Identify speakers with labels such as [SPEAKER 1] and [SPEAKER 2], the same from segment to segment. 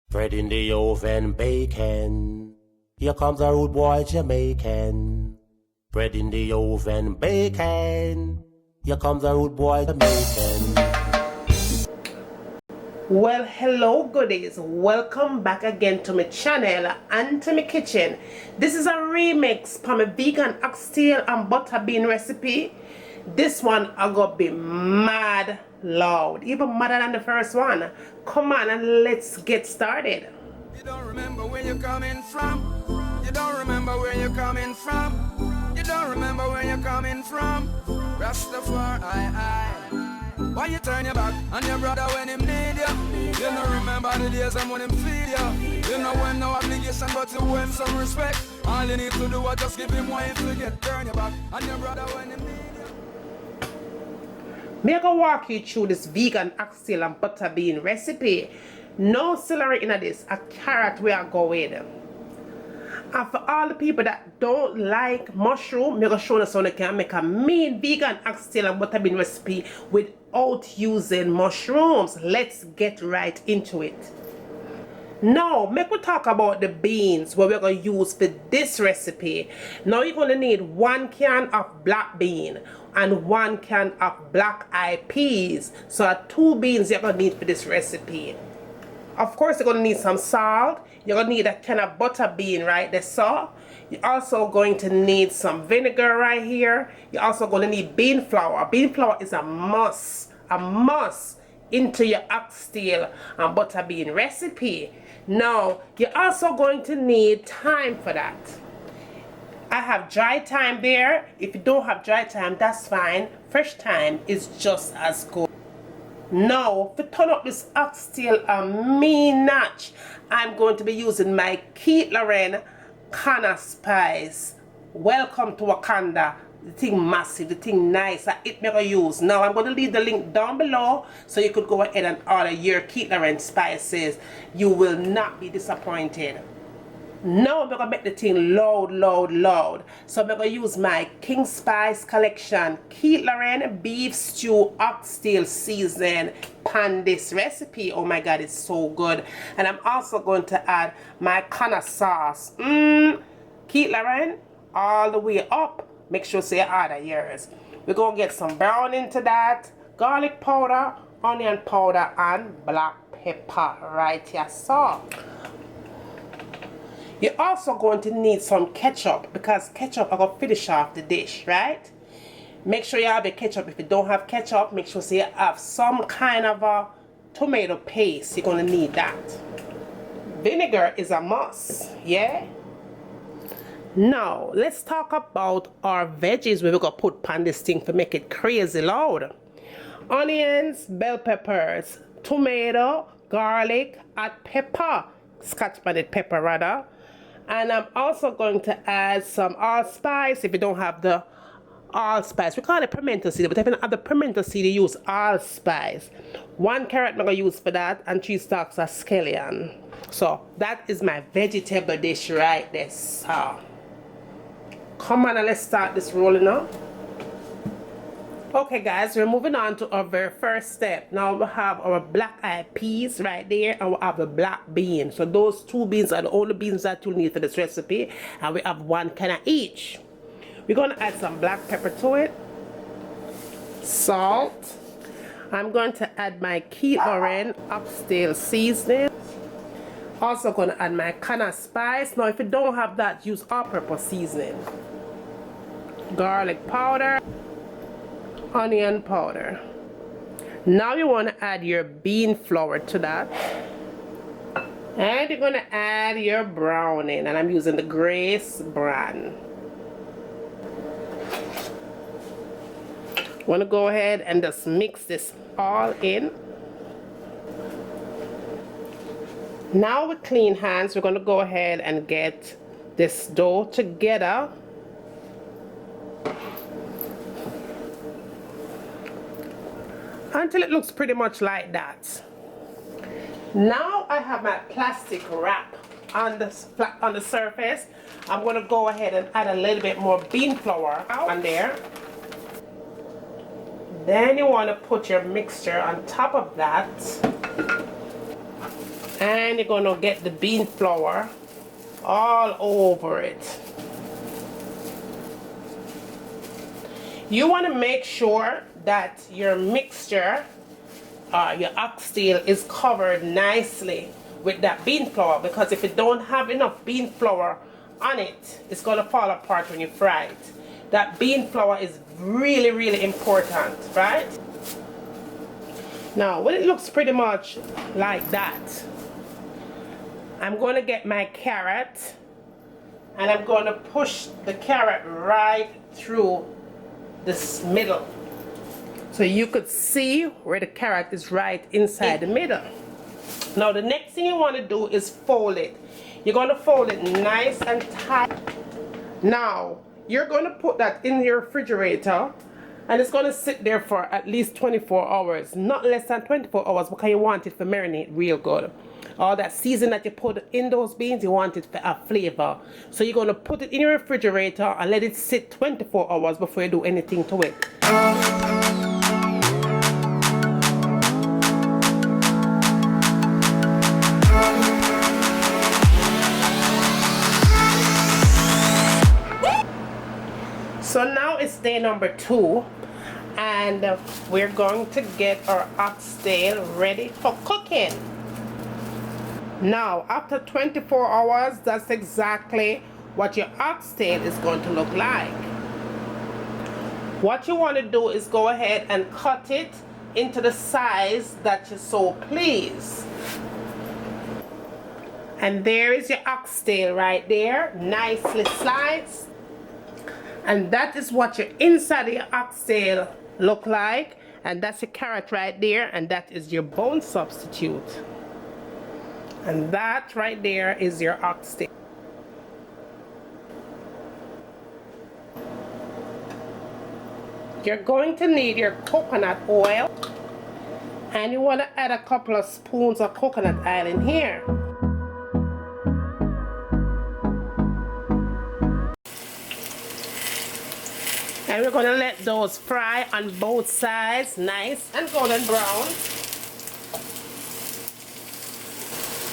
[SPEAKER 1] Bread in the oven, bacon. Here comes a rude boy Jamaican. Bread in the oven, bacon. Here comes a rude boy Jamaican.
[SPEAKER 2] Well, hello goodies, welcome back again to my channel and to my kitchen. This is a remix from a vegan oxtail and butter bean recipe. This one I gonna be mad loud, even madder than the first one. Come on and let's get started.
[SPEAKER 3] You don't remember where you're coming from. You don't remember where you're coming from. You don't remember where you're coming from. Rastafari, why you turn your back on your brother when him need you? You don't remember the days when him feed you. You know when no obligation but to him some respect. All you need to do is just give him one to get turn your back on your brother when him need you.
[SPEAKER 2] Me I go walk you through this vegan oxtail and butter bean recipe. No celery in this, a carrot we are going. And for all the people that don't like mushroom, I'm going to show you how they can make a mean vegan oxtail and butter bean recipe without using mushrooms. Let's get right into it. Now, make we talk about the beans what we're going to use for this recipe. Now, you're going to need 1 can of black bean and 1 can of black eyed peas. So, 2 beans you're going to need for this recipe. Of course, you're going to need some salt. You're going to need a can of butter bean right there. So, you're also going to need some vinegar right here. You're also going to need bean flour. Bean flour is a must into your oxtail and butter bean recipe. Now, you're also going to need thyme for that. I have dry thyme there. If you don't have dry thyme, that's fine. Fresh thyme is just as good. Now, to turn up this oxtail a mean notch, I'm going to be using my Keith Lauren Canna Spice. Welcome to Wakanda. The thing massive, the thing nice, it never use. Now, I'm going to leave the link down below so you could go ahead and order your Keith Lauren spices. You will not be disappointed. Now I'm going to make the thing loud. So I'm going to use my King Spice collection Keith Lauren beef stew oxtail season pan this recipe. Oh my god, it's so good. And I'm also going to add my Canna sauce. Keith Lauren all the way up. Make sure you order yours. We're going to get some brown into that, garlic powder, onion powder, and black pepper right here. So you're also going to need some ketchup because ketchup are going to finish off the dish, right? Make sure you have a ketchup. If you don't have ketchup, make sure you have some kind of a tomato paste. You're going to need that. Vinegar is a must, yeah? Now, let's talk about our veggies we're going to put on this thing to make it crazy loud. Onions, bell peppers, tomato, garlic, and pepper. Scotch-bonnet pepper rather. And I'm also going to add some allspice. If you don't have the allspice, we call it pimento seed, but if you don't have the pimento seed, you use allspice. 1 carrot I'm going to use for that, and 3 stalks of scallion. So that is my vegetable dish right there. So come on and let's start this rolling up. Okay guys, we're moving on to our very first step. Now we have our black eyed peas right there, and we have the black bean. So those 2 beans are the only beans that you'll need for this recipe, and we have 1 can of each. We're going to add some black pepper to it, salt. I'm going to add my Keith Lauren oxtail seasoning. Also going to add my Canna Spice. Now if you don't have that, use all-purpose seasoning. Garlic powder, onion powder. Now you want to add your bean flour to that, and you're going to add your browning, and I'm using the Grace brand. Want to go ahead and just mix this all in. Now with clean hands, we're going to go ahead and get this dough together. Until it looks pretty much like that. Now I have my plastic wrap on the surface. I'm going to go ahead and add a little bit more bean flour on there. Then you want to put your mixture on top of that. And you're gonna get the bean flour all over it. You want to make sure that your mixture, your oxtail, is covered nicely with that bean flour, because if you don't have enough bean flour on it, it's going to fall apart when you fry it. That bean flour is really, really important, right? Now, when it looks pretty much like that, I'm going to get my carrot and I'm going to push the carrot right through this middle, so you could see where the carrot is right inside the middle. Now the next thing you want to do is fold it. You're going to fold it nice and tight. Now you're going to put that in your refrigerator, and it's going to sit there for at least 24 hours, not less than 24 hours, because you want it to marinate real good. All that season that you put in those beans, you want it to have flavor. So you're going to put it in your refrigerator and let it sit 24 hours before you do anything to it. So now it's day number 2, and we're going to get our oxtail ready for cooking. Now, after 24 hours, that's exactly what your oxtail is going to look like. What you want to do is go ahead and cut it into the size that you so please. And there is your oxtail right there, nicely sliced. And that is what your inside of your oxtail look like. And that's your carrot right there, and that is your bone substitute. And that right there is your oxtail. You're going to need your coconut oil, and you want to add a couple of spoons of coconut oil in here. And we're going to let those fry on both sides, nice and golden brown.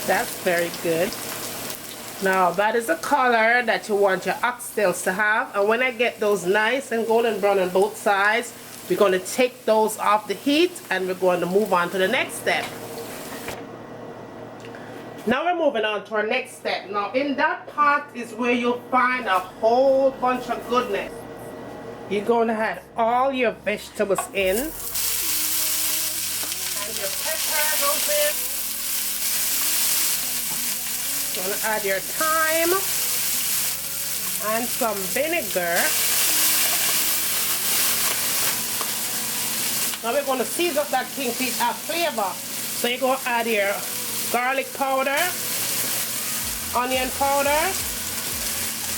[SPEAKER 2] That's very good. Now that is the color that you want your oxtails to have. And when I get those nice and golden brown on both sides, we're going to take those off the heat and we're going to move on to the next step. Now we're moving on to our next step. Now in that pot is where you'll find a whole bunch of goodness. You're going to add all your vegetables in. And your pepper goes in. You're going to add your thyme and some vinegar. Now we're going to season up that thing to have flavor. So you're going to add your garlic powder, onion powder,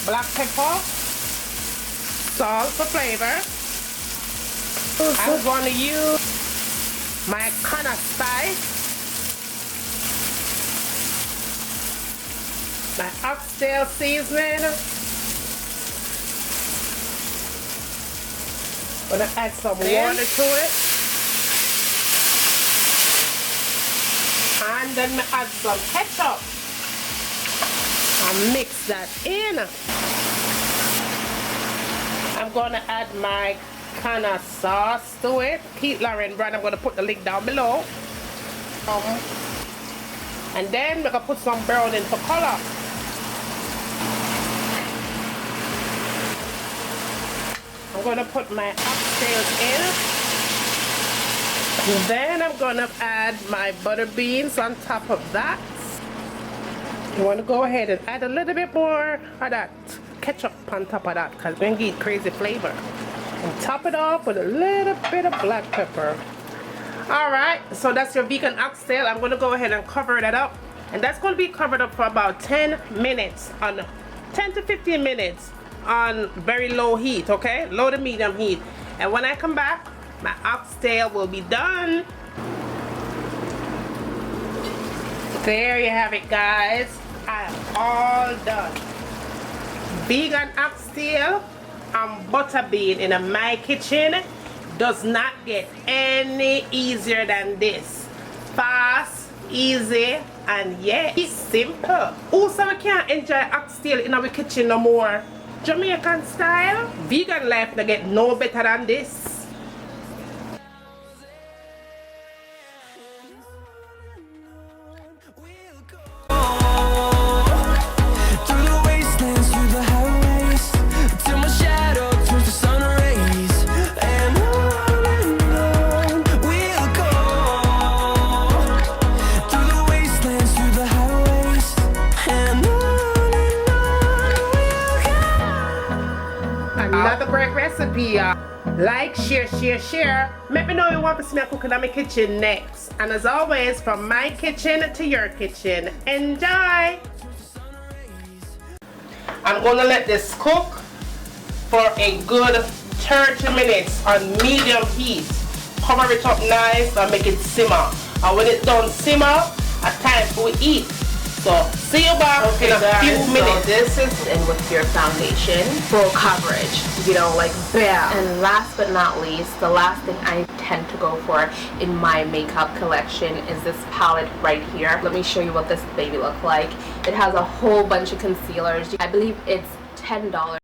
[SPEAKER 2] black pepper, salt for flavor. I'm going to use my can of spice, my oxtail seasoning. I'm going to add some water to it. And then I add some ketchup and mix that in. I'm going to add my can of sauce to it. Keith Lauren brand. I'm going to put the link down below. And then we're going to put some brown in for color. I'm going to put my oxtails in. And then I'm going to add my butter beans on top of that. You want to go ahead and add a little bit more of that ketchup on top of that, because we're going to get crazy flavor. And top it off with a little bit of black pepper. Alright, so that's your vegan oxtail. I'm going to go ahead and cover that up. And that's going to be covered up for about 10 minutes, on 10 to 15 minutes on very low heat, okay? Low to medium heat. And when I come back, my oxtail will be done. There you have it, guys. I'm all done. Vegan oxtail and butter bean in my kitchen does not get any easier than this. Fast, easy, And yeah, it's simple. Also, we can't enjoy oxtail in our kitchen no more. Jamaican style. Vegan life no get no better than this. Another great recipe. Like, share. Let me know you want to see me cooking in my kitchen next. And as always, from my kitchen to your kitchen. Enjoy! I'm gonna let this cook for a good 30 minutes on medium heat. Cover it up nice and make it simmer. And when it's done simmer, it's time for we eat. So, see you back in a few minutes.
[SPEAKER 4] So this is in with your foundation, full coverage, you know, like bam. And last but not least, the last thing I tend to go for in my makeup collection is this palette right here. Let me show you what this baby looks like. It has a whole bunch of concealers. I believe it's $10.